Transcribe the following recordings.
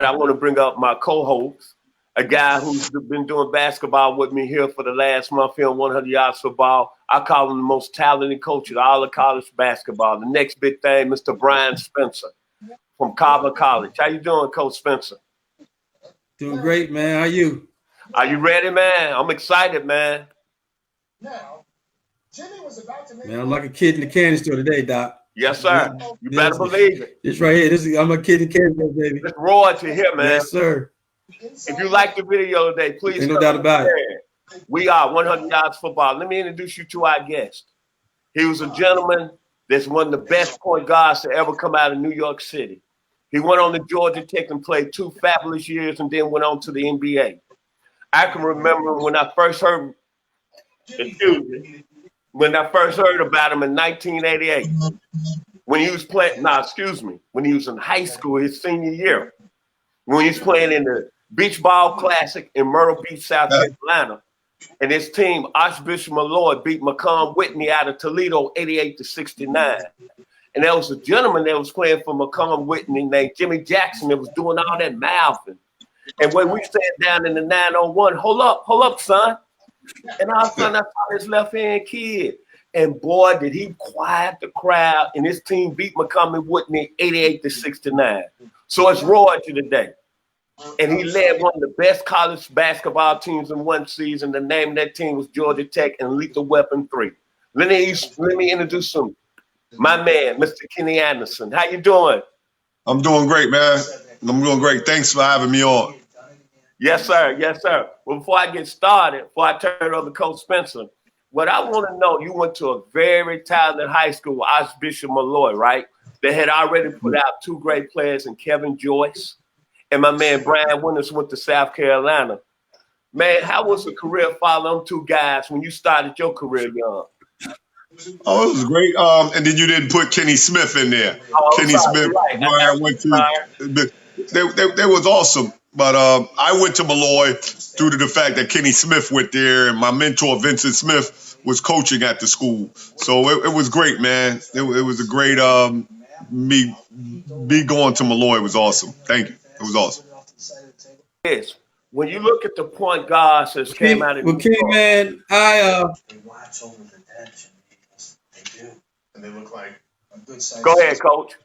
I want to bring up my co-host, a guy who's been doing basketball with me here for the last month here on 100 Yards for Ball. I call him the most talented coach in all of college basketball. The next big thing, Mr. Bryan Spencer from Carver College. How you doing, Coach Spencer? Doing great, man. How you? Are you ready, man? I'm excited, man. Man, I'm like a kid in the candy store today, Doc. Yes, sir. You better believe it. This right here. I'm a kid in the candy store, baby. It's royalty here, man. Yes, sir. If you like the video today, please. Ain't no doubt about it. We are 100 Yards Football. Let me introduce you to our guest. He was a gentleman that's one of the best point guards to ever come out of New York City. He went on to Georgia Tech and played 2 fabulous years and then went on to the NBA. I can remember when I first heard, when I first heard about him in 1988, when he was playing, when he was in high school, his senior year, when he was playing in the Beach Ball Classic in Myrtle Beach, South Carolina, and his team, Archbishop Malloy, beat Macomb Whitney out of Toledo 88-69. And there was a gentleman that was playing for Macomb Whitney named Jimmy Jackson that was doing all that mouthing. And when we sat down in the 901, hold up, son. And all of a sudden, I saw this left-hand kid. And boy, did he quiet the crowd. And his team beat Macomb Whitney 88-69. So it's royalty today. And he led one of the best college basketball teams in one season. The name of that team was Georgia Tech and Lethal Weapon 3. Let me introduce him. My man, Mr. Kenny Anderson. How you doing? I'm doing great, man. I'm doing great. Thanks for having me on. Yes, sir. Yes, sir. Well, before I get started, before I turn it over to Coach Spencer, what I want to know, you went to a very talented high school, Archbishop Malloy, right? They had already put out 2 great players in Kevin Joyce and my man Bryan Winters went to South Carolina. Man, how was the career following them 2 guys when you started your career young? Oh, it was great. And then you didn't put Kenny Smith in there. Kenny Smith, right. Bryan went to. They was awesome. But I went to Malloy due to the fact that Kenny Smith went there, and my mentor Vincent Smith was coaching at the school. So it was great, man. It was a great me going to Malloy was awesome. Thank you. It was awesome. Yes. When you look at the point guards that came out of Kenny, man, they watch over the bench, they do, and they look like a good size. Go ahead, Coach.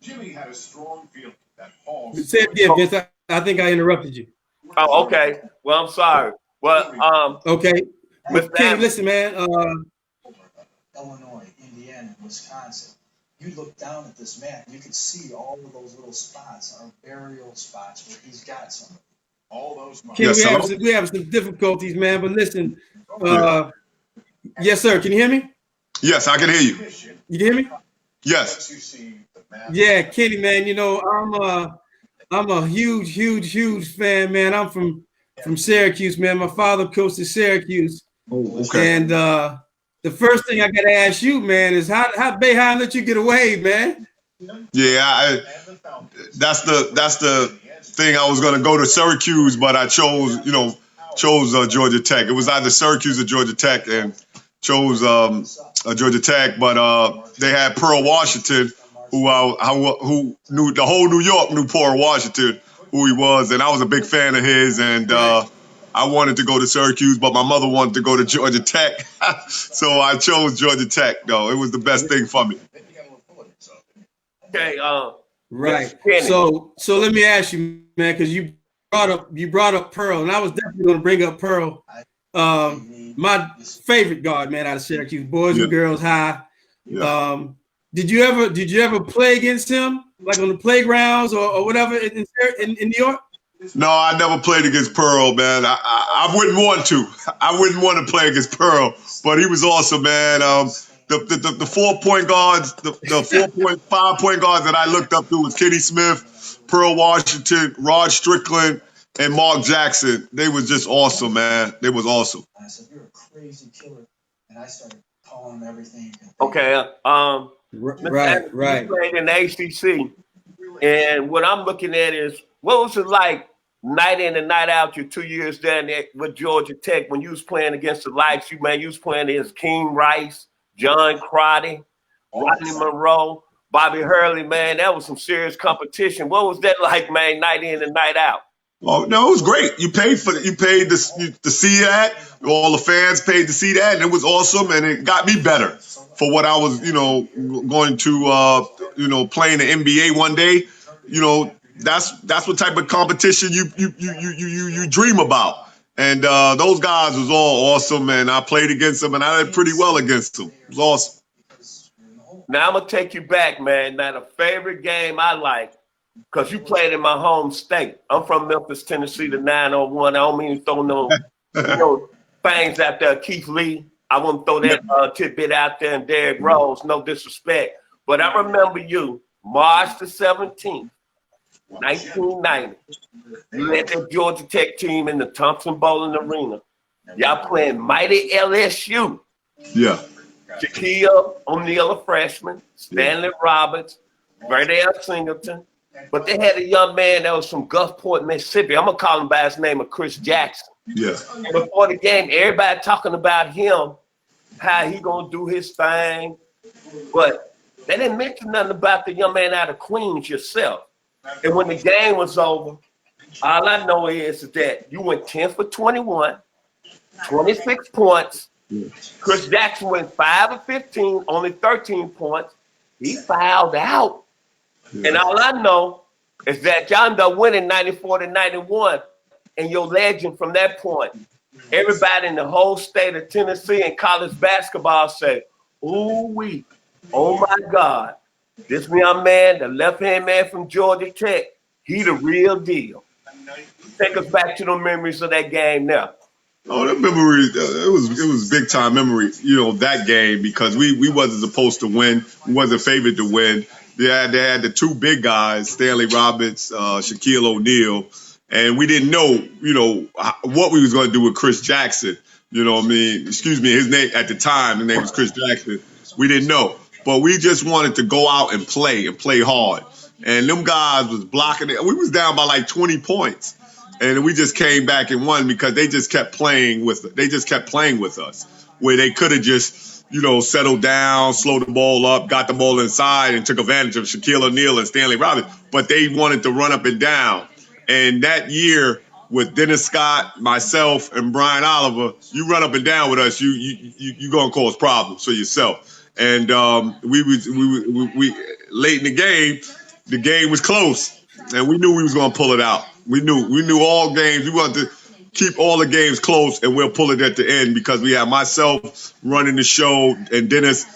Jimmy had a strong feeling that Hall. Say it again, Vince. I think I interrupted you. Oh, okay. Well, I'm sorry. Well, okay. Kenny, listen, man. Illinois, Indiana, Wisconsin. You look down at this map, you can see all of those little spots are burial spots where he's got some. All those. Kenny, we have some difficulties, man. But listen, yes, sir. Can you hear me? Yes, I can hear you. You can hear me? Yes. Yeah, Kenny, man. You know, I'm a huge fan, man. I'm from Syracuse, man. My father coached at Syracuse. Oh, okay. And the first thing I got to ask you, man, is how Boeheim let you get away, man? Yeah, that's the thing. I was going to go to Syracuse, but I chose Georgia Tech. It was either Syracuse or Georgia Tech, and chose Georgia Tech. But they had Pearl Washington, who knew the whole New York knew Pearl Washington, who he was, and I was a big fan of his. And I wanted to go to Syracuse, but my mother wanted to go to Georgia Tech, so I chose Georgia Tech. Though it was the best thing for me. Okay. Right. So let me ask you, man, because you brought up Pearl, and I was definitely going to bring up Pearl. My favorite guard, man, out of Syracuse, boys and girls high. Yeah. Did you ever play against him, like on the playgrounds or whatever in New York? No, I never played against Pearl, man. I wouldn't want to. I wouldn't want to play against Pearl, but he was awesome, man. The 4-point guards, the 4.5 point guards that I looked up to was Kenny Smith, Pearl Washington, Rod Strickland, and Mark Jackson. They was just awesome, man. They was awesome. I said, "You're a crazy killer," and I started calling him everything. Okay. Right. You played in the ACC, and what I'm looking at is what was it like night in and night out, your 2 years down there with Georgia Tech when you was playing against the likes, you was playing against King Rice, John Crotty, Rodney Monroe, Bobby Hurley, man, that was some serious competition. What was that like, man, night in and night out? Oh no, it was great. You paid to see that. All the fans paid to see that, and it was awesome. And it got me better for what I was, going to, playing the NBA one day. That's what type of competition you dream about. And those guys was all awesome, and I played against them, and I did pretty well against them. It was awesome. Now I'm gonna take you back, man. Now the favorite game I like. Because you played in my home state. I'm from Memphis, Tennessee, the 901. I don't mean to throw no things out there. Keith Lee. I wouldn't throw that tidbit out there, and Derrick Rose. No disrespect. But I remember you, March the 17th, 1990. You led the Georgia Tech team in the Thompson Bowling Arena. Y'all playing mighty LSU. Yeah. Shaquille O'Neal, a freshman. Stanley Roberts. Verdell Singleton. But they had a young man that was from Gulfport, Mississippi. I'm going to call him by his name of Chris Jackson. Yeah. And before the game, everybody talking about him, how he going to do his thing. But they didn't mention nothing about the young man out of Queens yourself. And when the game was over, all I know is that you went 10 for 21, 26 points. Yeah. Chris Jackson went 5 of 15, only 13 points. He fouled out. Yeah. And all I know is that y'all ended up winning 94-91, and your legend from that point, everybody in the whole state of Tennessee and college basketball say, ooh-wee, oh my God, this young man, the left-hand man from Georgia Tech, he the real deal. Take us back to the memories of that game now. Oh, that memory, it was big time memory, that game, because we wasn't supposed to win. We wasn't favored to win. They had the two big guys, Stanley Roberts, Shaquille O'Neal, and we didn't know, what we was going to do with Chris Jackson. You know what I mean? Excuse me, his name at the time, his name was Chris Jackson. We didn't know, but we just wanted to go out and play hard. And them guys was blocking it. We was down by like 20 points, and we just came back and won because they just kept playing with us, where they could have just, settled down, slowed the ball up, got the ball inside, and took advantage of Shaquille O'Neal and Stanley Roberts. But they wanted to run up and down. And that year, with Dennis Scott, myself, and Bryan Oliver, you run up and down with us, you gonna cause problems for yourself. And we late in the game was close, and we knew we was gonna pull it out. We knew all games. We wanted to keep all the games close, and we'll pull it at the end because we have myself running the show and Dennis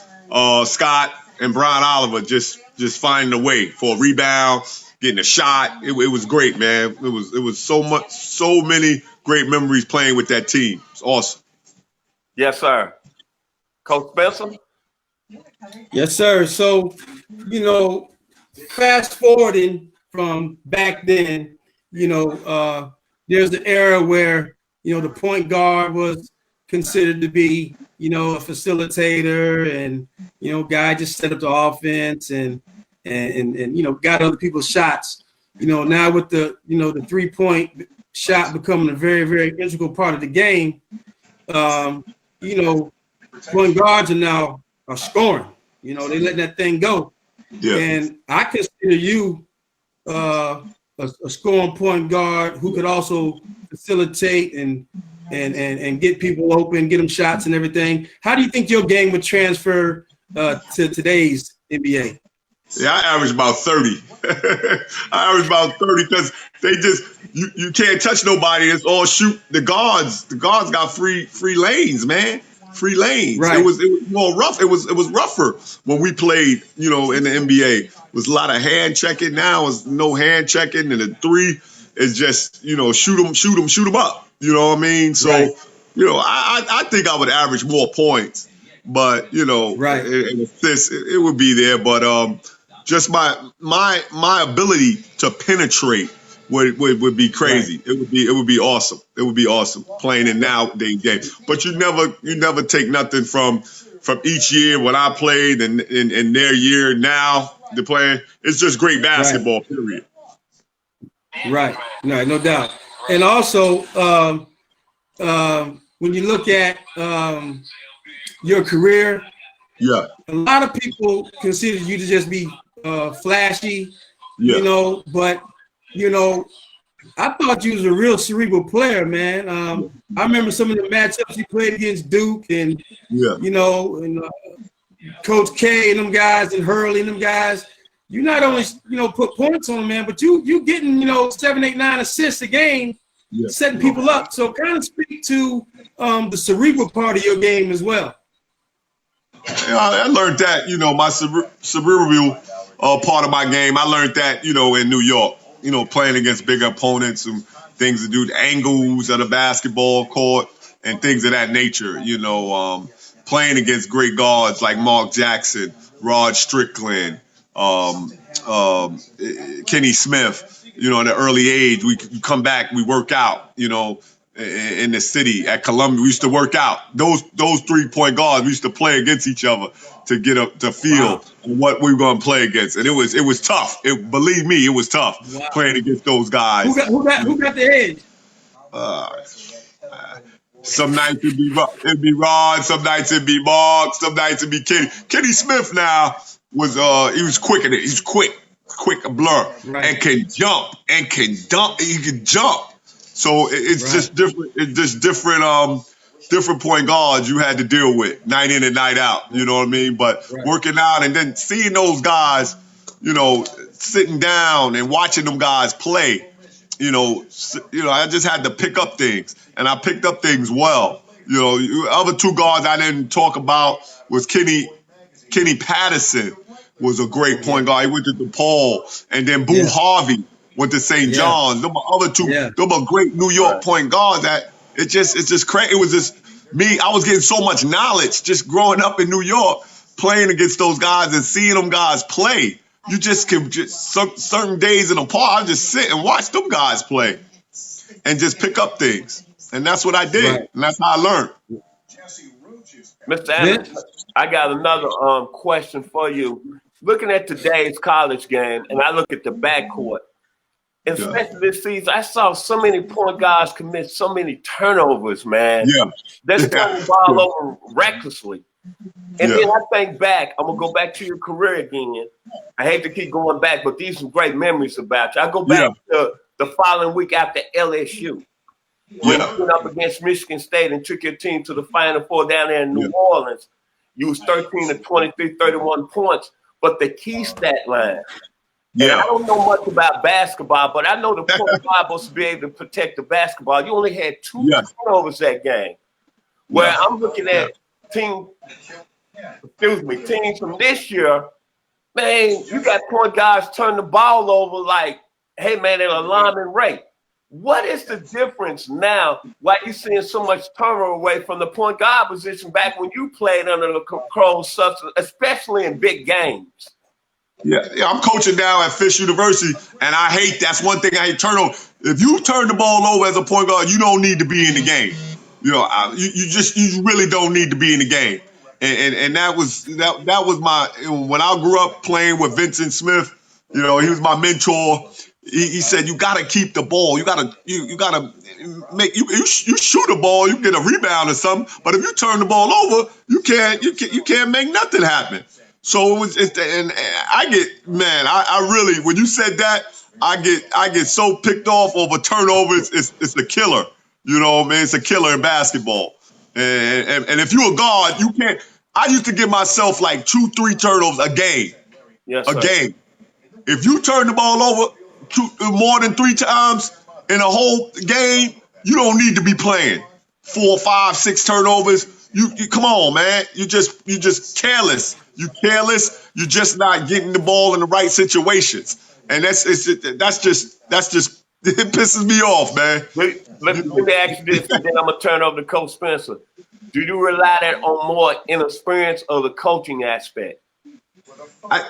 Scott and Bryan Oliver just finding a way for a rebound, getting a shot. It was great, man. It was so many great memories playing with that team. It's awesome. Yes, sir. Coach Spencer? Yes, sir. So, fast forwarding from back then, there's an era where, the point guard was considered to be, a facilitator and, guy just set up the offense and got other people's shots. Now with the 3-point shot becoming a very, very integral part of the game, point guards are scoring. They letting that thing go. Yeah. And I consider you a scoring point guard who could also facilitate and get people open, get them shots and everything. How do you think your game would transfer to today's NBA? Yeah, I average about 30. I average about 30 because they just you can't touch nobody. It's all shoot. The guards got free lanes, man. Free lanes. Right. It was more rough. It was rougher when we played, in the NBA. It was a lot of hand checking. Now it's no hand checking, and the three is just, shoot them up. You know what I mean? So, right. I think I would average more points, but right. And assists, it would be there. But just my ability to penetrate would be crazy. Right. It would be awesome. It would be awesome playing in nowadays game. But you never take nothing from each year when I played and in their year now they're playing. It's just great basketball, right. Period. Right. No doubt. And also when you look at your career, yeah, a lot of people consider you to just be flashy, Yeah. you know, but you know, I thought you was a real cerebral player, man. I remember some of the matchups you played against Duke and you know, and Coach K and them guys and Hurley and them guys. You not only put points on them, man, but you getting 7, 8, 9 assists a game, setting people up. So kind of speak to the cerebral part of your game as well. I learned that, my cerebral part of my game. I learned that, in New York, playing against bigger opponents and things to do, the angles of the basketball court and things of that nature, playing against great guards like Mark Jackson, Rod Strickland, Kenny Smith, at an early age. We come back, we work out, in the city at Columbia. We used to work out. Those 3-point guards, we used to play against each other to get up to feel what we were going to play against. And it was tough. Believe me, it was tough playing against those guys. Who got the edge? Some nights it'd be Rod, some nights it'd be Mark, some nights it'd be Kenny. Kenny Smith now was he was quick in it. He's quick a blur, and can jump and can dunk. He can jump. So it's just different. It's just different point guards you had to deal with night in and night out. You know what I mean? But working out and then seeing those guys, sitting down and watching them guys play. I just had to pick up things, and I picked up things well. Other two guards I didn't talk about was Kenny Patterson was a great point guard. He went to DePaul, and then Boo Harvey went to St. John's. Them other two, them are great New York point guards. That it's just crazy. It was just me. I was getting so much knowledge just growing up in New York, playing against those guys and seeing them guys play. You just can certain days in a park, I just sit and watch them guys play and just pick up things. And that's what I did. And that's how I learned. Mr. Adams, I got another question for you. Looking at today's college game, and I look at the backcourt, and especially this season, I saw so many point guards commit so many turnovers, man. They're throwing the ball over recklessly. And then I think back, I'm going to go back to your career again. I hate to keep going back, but these are great memories about you. I go back to the following week after LSU. When you went up against Michigan State and took your team to the Final Four down there in New Orleans. You was 13 of 23, 31 points. But the key stat line, and I don't know much about basketball, but I know the point guard supposed to be able to protect the basketball. You only had 2 turnovers that game. Where I'm looking at teams from this year, man, you got point guards turn the ball over like, hey, man, at an alarming rate. What is the difference now? Why you seeing so much turnover away from the point guard position back when you played under the controlled substance, especially in big games? I'm coaching now at Fisk University, and I hate that's one thing I hate turnover. If you turn the ball over as a point guard, you don't need to be in the game. You really don't need to be in the game. And that was my when I grew up playing with Vincent Smith. He was my mentor. He said you got to keep the ball. You got to make you shoot a ball. You get a rebound or something. But if you turn the ball over, you can't make nothing happen. So and I get, man, I really, when you said that, I get so picked off over turnovers. It's a killer. You know what I mean? It's a killer in basketball. And if you're a guard, you can't. I used to give myself like 2-3 turnovers a game. A game. If you turn the ball over more than 3 times in a whole game, you don't need to be playing. 4, 5, 6 turnovers. You come on, man. You just careless. You careless. You're just not getting the ball in the right situations. And that's just it pisses me off, man. Let me ask you this, and then I'm gonna turn over to Coach Spencer. Do you rely on more inexperience or the coaching aspect? I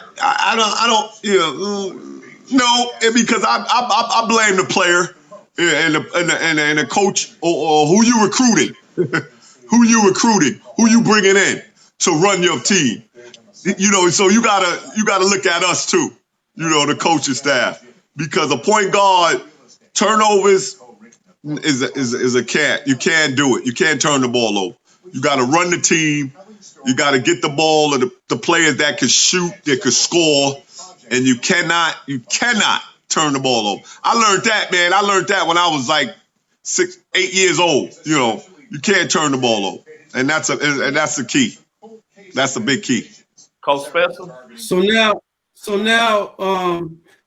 don't. No, because I blame the player and the coach or who you recruiting, who you bringing in to run your team. So you gotta look at us too. The coaching staff, because a point guard turnovers is a can't. You can't do it. You can't turn the ball over. You got to run the team. You got to get the ball to the players that can shoot, that can score, and you cannot turn the ball over. I learned that, man. I learned that when I was like 6, 8 years old. You know, you can't turn the ball over, and that's the key. That's the big key. Coach Spencer. So now,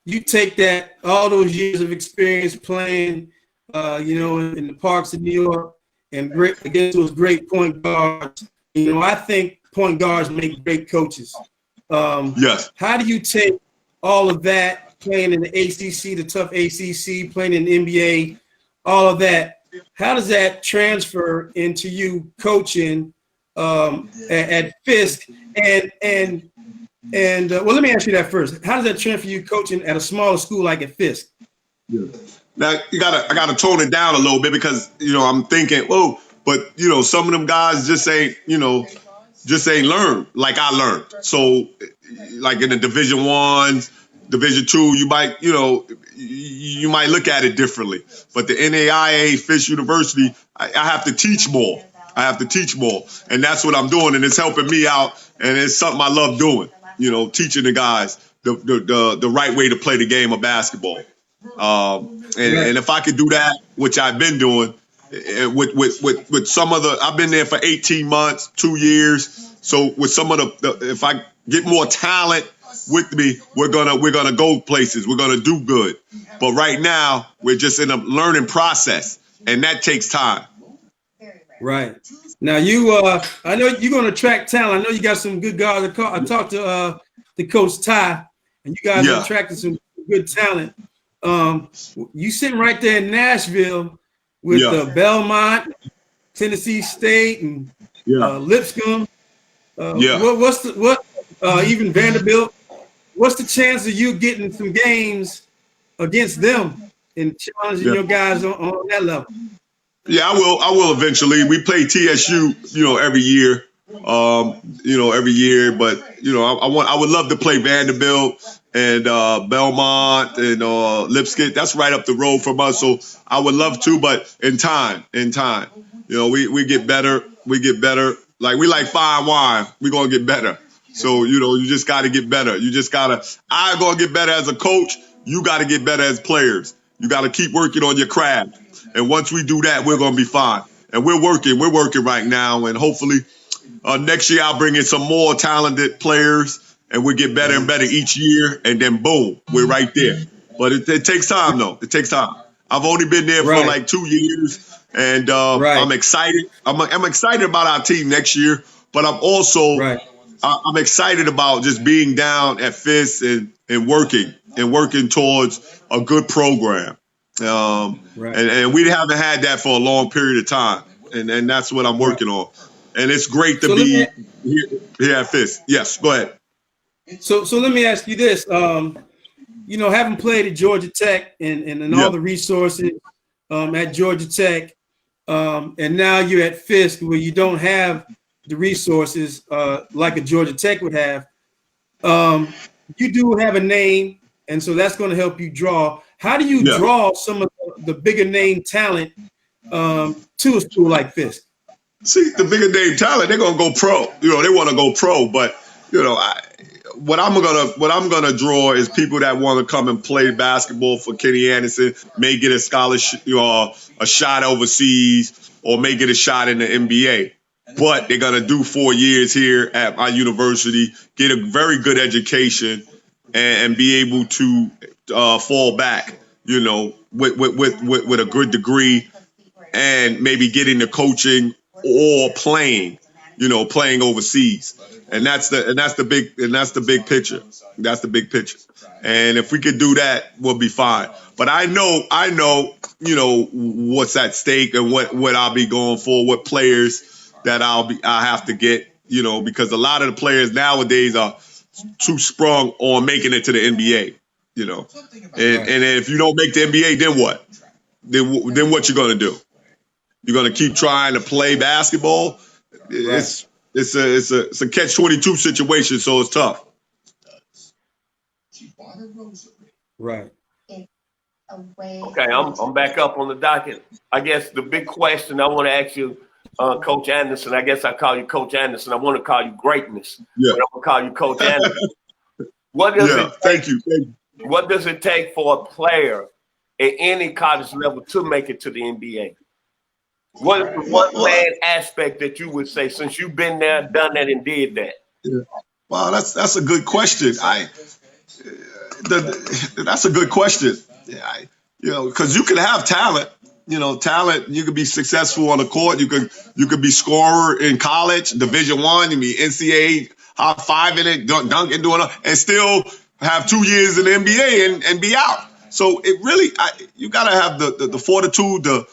you take that all those years of experience playing, you know, in the parks of New York and against those great point guards. You know, I think point guards make great coaches. Yes. How do you take all of that, playing in the ACC, the tough ACC, playing in the NBA, all of that? How does that transfer into you coaching at Fisk? And well, let me ask you that first. How does that transfer you coaching at a smaller school like at Fisk? Yeah. Now I gotta tone it down a little bit because you know I'm thinking, whoa, but you know some of them guys just ain't learned like I learned. So like in the Division I, Division II, you might look at it differently. But the NAIA Fisk University, I have to teach more. And that's what I'm doing, and it's helping me out, and it's something I love doing. You know, teaching the guys the right way to play the game of basketball. And if I could do that, which I've been doing, with some of I've been there for 18 months, 2 years. So with some of if I get more talent with me, we're gonna go places. We're gonna do good. But right now, we're just in a learning process, and that takes time. Right. Now I know you're going to attract talent. I know you got some good guys. I talked to Coach Ty, and you guys are attracting some good talent. You sitting right there in Nashville with Belmont, Tennessee State, and Lipscomb. Even Vanderbilt? What's the chance of you getting some games against them and challenging your guys on that level? Yeah, I will eventually. We play TSU, every year. Every year. But I would love to play Vanderbilt and Belmont and Lipscomb. That's right up the road from us. So I would love to, but in time. We get better. Like we like fine wine. We're gonna get better. So you just got to get better. I'm gonna get better as a coach. You got to get better as players. You got to keep working on your craft. And once we do that, we're going to be fine. And we're working right now. And hopefully next year I'll bring in some more talented players and we'll get better and better each year. And then boom, we're right there. But it takes time though. It takes time. I've only been there for like 2 years and I'm excited. I'm excited about our team next year, but I'm also I'm excited about just being down at Fisk and working towards a good program. And we haven't had that for a long period of time. And that's what I'm working on. And it's great to be here at Fisk. Yes, go ahead. So let me ask you this. Having played at Georgia Tech and all the resources at Georgia Tech, and now you're at Fisk where you don't have the resources like a Georgia Tech would have, you do have a name, and so that's going to help you draw. How do you draw some of the bigger name talent to a school like Fisk? See, the bigger name talent, they're gonna go pro. They want to go pro, but what I'm gonna draw is people that want to come and play basketball for Kenny Anderson, may get a scholarship, a shot overseas, or may get a shot in the NBA. But they're gonna do 4 years here at my university, get a very good education, and be able to fall back, with a good degree, and maybe getting the coaching or playing overseas. And that's the big picture. That's the big picture. And if we could do that, we'll be fine. But I know, what's at stake and what I'll be going for, what players that I have to get, because a lot of the players nowadays are too sprung on making it to the NBA, and if you don't make the NBA, then what? Then what you gonna do? You're gonna keep trying to play basketball? It's a catch-22 situation, so it's tough. Right. Okay, I'm back up on the docket. I guess the big question I want to ask you, Coach Anderson. I guess I call you Coach Anderson. I want to call you greatness. Yeah. But I'm gonna call you Coach Anderson. What does Yeah, it thank you. What does it take for a player at any college level to make it to the NBA? What is the one man aspect that you would say, since you've been there, done that, and did that? Yeah. Well, that's a good question. That's a good question. Yeah, because you can have talent. Talent. You could be successful on the court. You could be scorer in college, Division I. You be NCAA high five in it, dunking, doing it, and still have 2 years in the NBA and be out. So it really, you gotta have the fortitude, of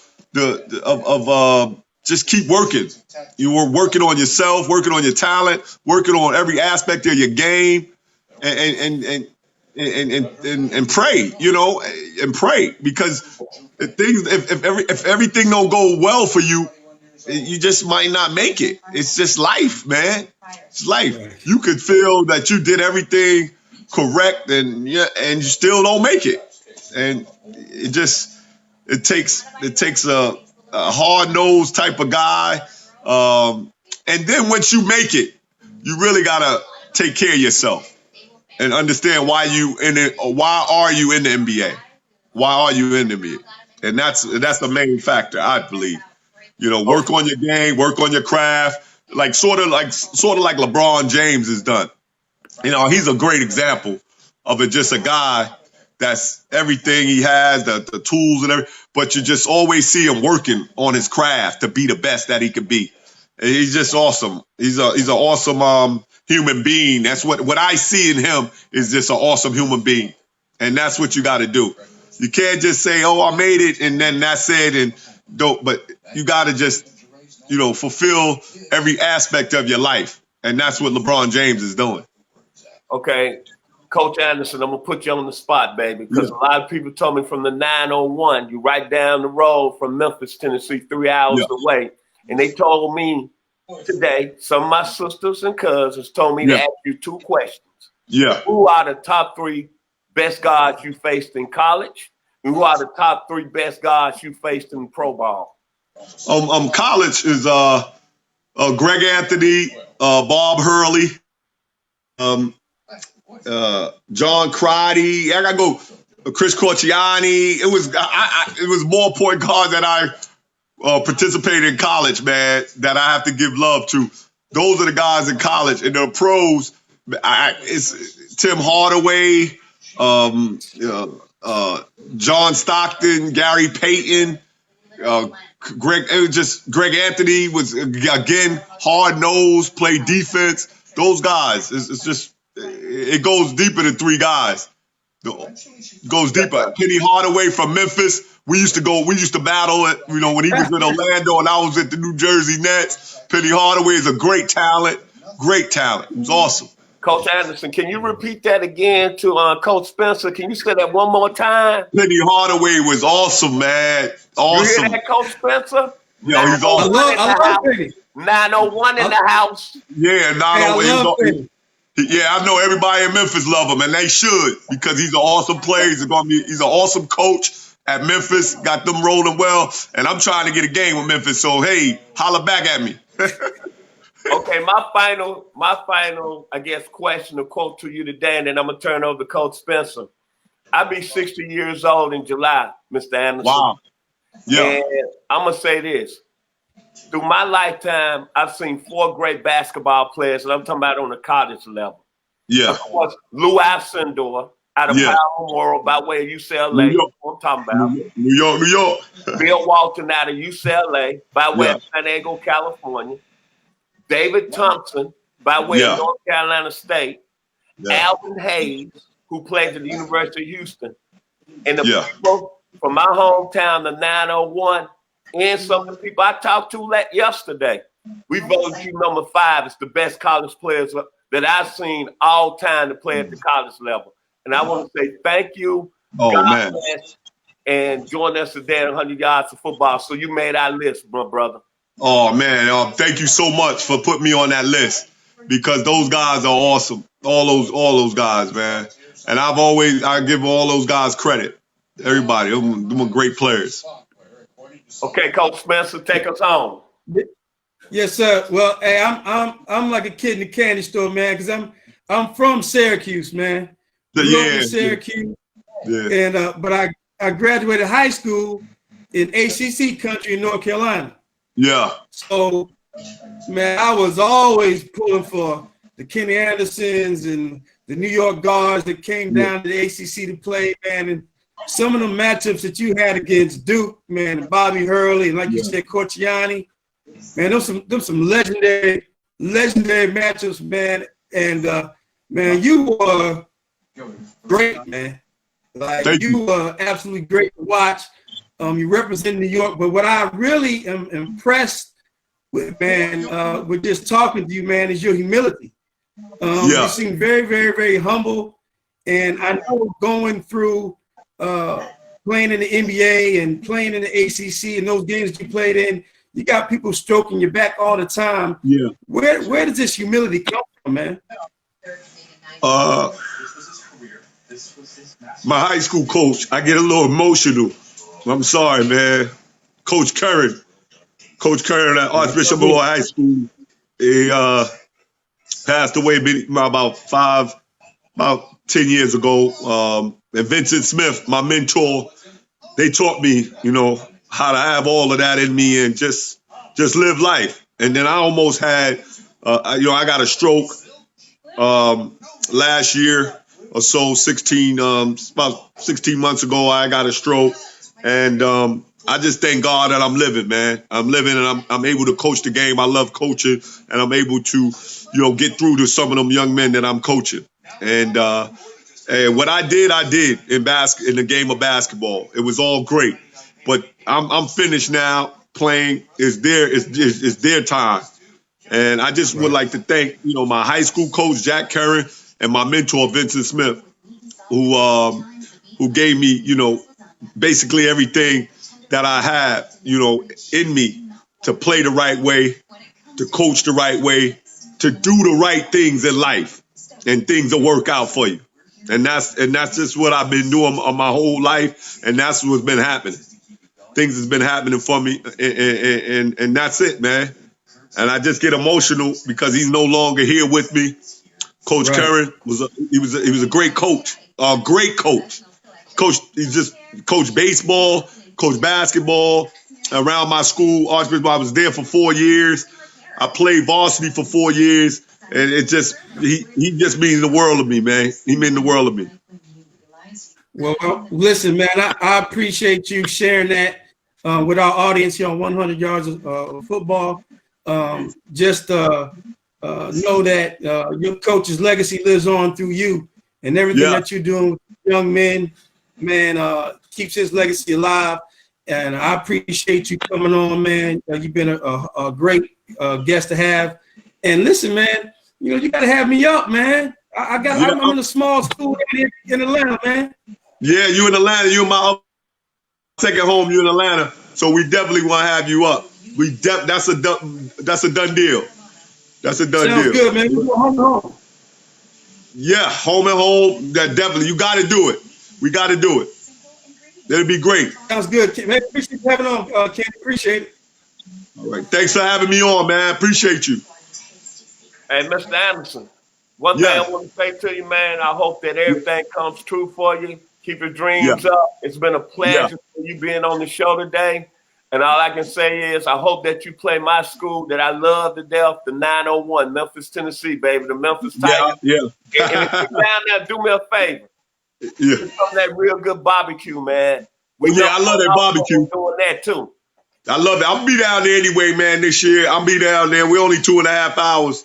just keep working. You were working on yourself, working on your talent, working on every aspect of your game, and pray, and pray, because if everything don't go well for you, you just might not make it. It's just life, man. It's life. You could feel that you did everything correct, and you still don't make it, and it takes a hard-nosed type of guy, and then once you make it, you really gotta take care of yourself and understand why you in it, or why are you in the NBA? Why are you in the NBA? And that's the main factor, I believe. Work on your game, work on your craft, like sort of like LeBron James has done. He's a great example of it. Just a guy that's everything he has, the tools and everything, but you just always see him working on his craft to be the best that he could be. And he's just awesome. He's an awesome human being. That's what I see in him, is just an awesome human being. And that's what you got to do. You can't just say, "Oh, I made it," and then that's it, and don't. But you got to just, fulfill every aspect of your life, and that's what LeBron James is doing. Okay, Coach Anderson, I'm gonna put you on the spot, baby, because a lot of people told me from the 901, you right down the road from Memphis, Tennessee, 3 hours away, and they told me today, some of my sisters and cousins told me to ask you 2 questions. Yeah. Who are the top 3 best guards you faced in college? And who are the top 3 best guards you faced in pro ball? College is Greg Anthony, Bob Hurley, John Crotty. I gotta go. Chris Corciani. It was more point guards that I participated in college, man, that I have to give love to. Those are the guys in college. And the pros, it's Tim Hardaway, John Stockton, Gary Payton, Greg Anthony was, again, hard-nosed, played defense. Those guys, it goes deeper than 3 guys. It goes deeper. Penny Hardaway from Memphis. We used to battle it, when he was in Orlando and I was at the New Jersey Nets. Penny Hardaway is a great talent. Great talent. It was awesome. Coach Anderson, can you repeat that again to Coach Spencer? Can you say that one more time? Penny Hardaway was awesome, man. Awesome. You hear that, Coach Spencer? Yeah, he's awesome. I love Penny. 901 in the house. Yeah, 901. Yeah, I know everybody in Memphis love him, and they should, because he's an awesome player. He's an awesome coach at Memphis. Got them rolling well, and I'm trying to get a game with Memphis. So hey, holla back at me. Okay, my final, I guess, question or quote to you today, and then I'm gonna turn over to Coach Spencer. I'll be 60 years old in July, Mr. Anderson. Wow. Yeah. And I'm gonna say this. Through my lifetime, I've seen 4 great basketball players, and I'm talking about on the college level. Yeah. Of course, Lou Alcindor out of Powell Memorial by way of UCLA. I'm talking about. New York. Bill Walton out of UCLA by way of San Diego, California. David Thompson by way of North Carolina State. Alvin Hayes, who played at the University of Houston. And the people from my hometown, the 901, and some of the people I talked to yesterday, we voted you number 5 as the best college players that I've seen all time to play at the college level. And I want to say thank you. God bless, and join us today at 100 Yards of Football. So you made our list, brother. Oh, man. Thank you so much for putting me on that list, because those guys are awesome. All those guys, man. And I give all those guys credit. Everybody. Them are great players. Okay, Coach Spencer, take us home. Yes, sir. Well, hey, I'm like a kid in the candy store, man, because I'm from Syracuse, man. Grew up in Syracuse, and but I graduated high school in ACC country in North Carolina. Yeah. So, man, I was always pulling for the Kenny Andersons and the New York Guards that came down to the ACC to play, man. And some of the matchups that you had against Duke, man, and Bobby Hurley, and like you said, Corciani, man, those some legendary matchups, man. And man, you were great, man. Like you were absolutely great to watch. You represent New York, but what I really am impressed with, man, with just talking to you, man, is your humility. You seem very, very, very humble. And I know going through playing in the NBA and playing in the ACC and those games that you played in, you got people stroking your back all the time. Yeah. Where does this humility come from, man? My high school coach, I get a little emotional. I'm sorry, man. Coach Curran at Archbishop Malloy High School, he passed away about 10 years ago. And Vincent Smith, my mentor, they taught me, how to have all of that in me and just live life. And then I almost had, I got a stroke last year or so, about 16 months ago, I got a stroke. And I just thank God that I'm living, man. I'm living and I'm able to coach the game. I love coaching, and I'm able to, get through to some of them young men that I'm coaching. And what I did in the game of basketball. It was all great, but I'm finished now playing. It's their time, and I just would like to thank my high school coach Jack Curran and my mentor Vincent Smith, who gave me basically everything that I have in me to play the right way, to coach the right way, to do the right things in life, and things will work out for you. And that's just what I've been doing my whole life, and that's what's been happening. Things has been happening for me, and that's it, man. And I just get emotional because he's no longer here with me. Coach Curran was a great coach, He just coached baseball, coached basketball around my school. Archbishop, I was there for 4 years. I played varsity for 4 years. And he just means the world to me, man. He means the world to me. Well, listen, man, I appreciate you sharing that with our audience here on 100 Yards of Football. Just know that your coach's legacy lives on through you, and everything that you're doing with young men, man, keeps his legacy alive. And I appreciate you coming on, man. You've been a great guest to have. And listen, man, you got to have me up, man. I'm in a small school in Atlanta, man. Yeah, you in Atlanta. You in my second home. You in Atlanta, so we definitely want to have you up. That's a done deal. That's a done deal. Sounds good, man. We go home and home. Yeah, home and home. That definitely. You got to do it. We got to do it. That'd be great. Sounds good, man. Appreciate you having on, Ken. Appreciate it. All right. Thanks for having me on, man. Appreciate you. Hey, Mr. Anderson, one thing I want to say to you, man, I hope that everything comes true for you. Keep your dreams up. It's been a pleasure for you being on the show today. And all I can say is I hope that you play my school that I love to death, the 901, Memphis, Tennessee, baby, the Memphis Tigers. Yeah. And if you're down there, do me a favor. Yeah. Get some of that real good barbecue, man. I love that barbecue. Doing that, too. I love it. I'll be down there anyway, man, this year. I'll be down there. We're only 2.5 hours.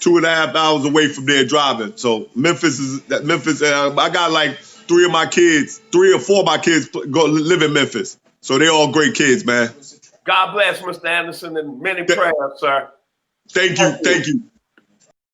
2.5 hours away from there driving. So Memphis. I got like 3 or 4 of my kids go live in Memphis. So they're all great kids, man. God bless, Mr. Anderson, and many prayers, sir. Thank you.